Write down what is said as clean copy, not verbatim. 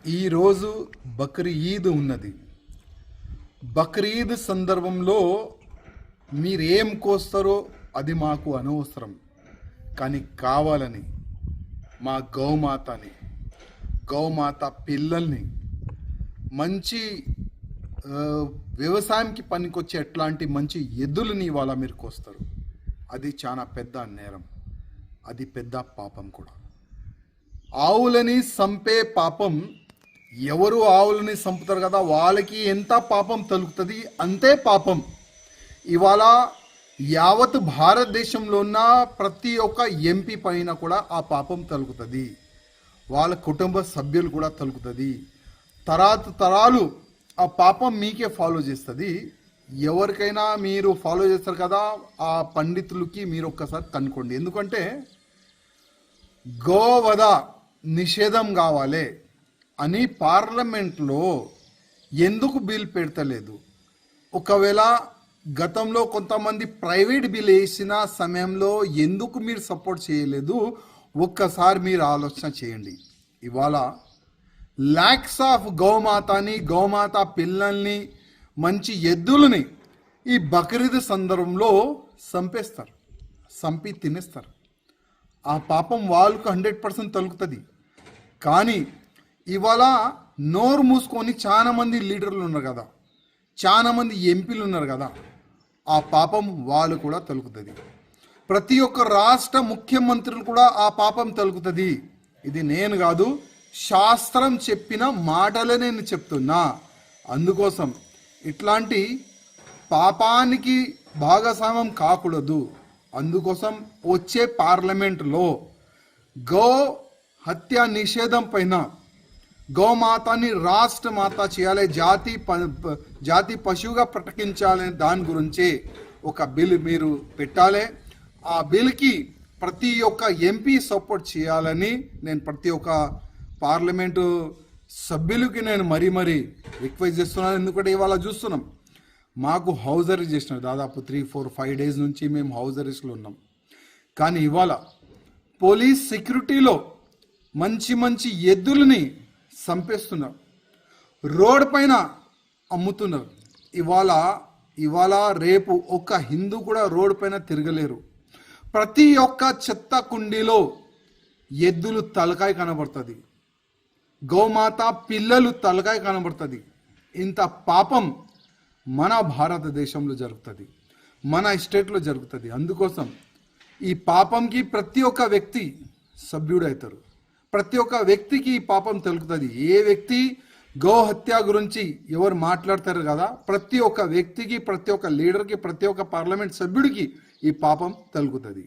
ఈరోజు బక్రీద్ ఉన్నది. బక్రీద్ సందర్భంలో మీరేం కోస్తారో అది మాకు అనవసరం, కానీ కావాలని మా గౌమాత పిల్లల్ని మంచి వ్యవసాయంకి పనికొచ్చే ఎట్లాంటి మంచి ఎద్దులని ఇవాళ మీరు కోస్తారు. అది చాలా పెద్ద నేరం, అది పెద్ద పాపం కూడా. ఆవులని చంపే పాపం, ఎవరు ఆవులని చంపుతారు కదా వాళ్ళకి ఎంత పాపం తలుగుతుంది అంతే పాపం. ఇవాళ యావత్ భారతదేశంలో ఉన్న ప్రతి ఒక్క ఎంపీ పైన కూడా ఆ పాపం తలుగుతుంది, వాళ్ళ కుటుంబ సభ్యులు కూడా తలుగుతుంది. తరాలు ఆ పాపం మీకే ఫాలో చేస్తుంది. ఎవరికైనా మీరు ఫాలో చేస్తారు కదా, ఆ పండితులకి మీరు ఒక్కసారి కనుక్కోండి. ఎందుకంటే గోవధ నిషేధం కావాలి అని పార్లమెంట్లో ఎందుకు బిల్ పెడతలేదు? ఒకవేళ గతంలో కొంతమంది ప్రైవేట్ బిల్ వేసిన సమయంలో ఎందుకు మీరు సపోర్ట్ చేయలేదు? ఒక్కసారి మీరు ఆలోచన చేయండి. ఇవాళ ల్యాక్స్ ఆఫ్ గౌమాత పిల్లల్ని, మంచి ఎద్దులని ఈ బక్రీద్ సందర్భంలో చంపి తినేస్తారు. ఆ పాపం వాళ్ళకు 100% తలుగుతుంది. కానీ ఇవాళ నోరు మూసుకొని చాలామంది లీడర్లు ఉన్నారు కదా, చాలామంది ఎంపీలు ఉన్నారు కదా, ఆ పాపం వాళ్ళు కూడా తలుగుతుంది. ప్రతి ఒక్క రాష్ట్ర ముఖ్యమంత్రులు కూడా ఆ పాపం తలుగుతుంది. ఇది నేను కాదు, శాస్త్రం చెప్పిన మాటలే నేను చెప్తున్నా. అందుకోసం ఇట్లాంటి పాపానికి భాగస్వామ్యం కాకూడదు. అందుకోసం వచ్చే పార్లమెంట్లో గో హత్య నిషేధం పైన, గోమాతని రాష్ట్ర మాత చేయాలి, జాతి పశువుగా ప్రకటించాలి, దాని గురించి ఒక బిల్ మీరు పెట్టాలి. ఆ బిల్కి ప్రతి ఒక్క ఎంపీ సపోర్ట్ చేయాలని నేను ప్రతి ఒక్క పార్లమెంటు సభ్యులకి నేను మరీ రిక్వెస్ట్ చేస్తున్నాను. ఎందుకంటే ఇవాళ చూస్తున్నాం, మాకు హౌస్ అరెస్ట్ చేసినారు. దాదాపు 3-4-5 డేస్ నుంచి మేము హౌస్ అరెస్ట్లో ఉన్నాం. కానీ ఇవాళ పోలీస్ సెక్యూరిటీలో మంచి ఎద్దులని చంపేస్తున్నారు, రోడ్ పైన అమ్ముతున్నారు. ఇవాళ రేపు ఒక్క హిందూ కూడా రోడ్ పైన తిరగలేరు. ప్రతి ఒక్క చెత్త కుండీలో ఎద్దులు తలకాయ కనబడుతుంది, గోమాత పిల్లలు తలకాయ కనబడుతుంది. ఇంత పాపం మన భారతదేశంలో జరుగుతుంది, మన స్టేట్లో జరుగుతుంది. అందుకోసం ఈ పాపంకి ప్రతి ఒక్క వ్యక్తి సభ్యుడవుతారు, ప్రతి ఒక్క వ్యక్తికి ఈ పాపం తెలుగుతుంది. ఏ వ్యక్తి గోహత్య గురించి ఎవరు మాట్లాడతారు కదా, ప్రతి ఒక్క వ్యక్తికి, ప్రతి ఒక్క లీడర్కి, ప్రతి ఒక్క పార్లమెంట్ సభ్యుడికి ఈ పాపం తెలుగుతుంది.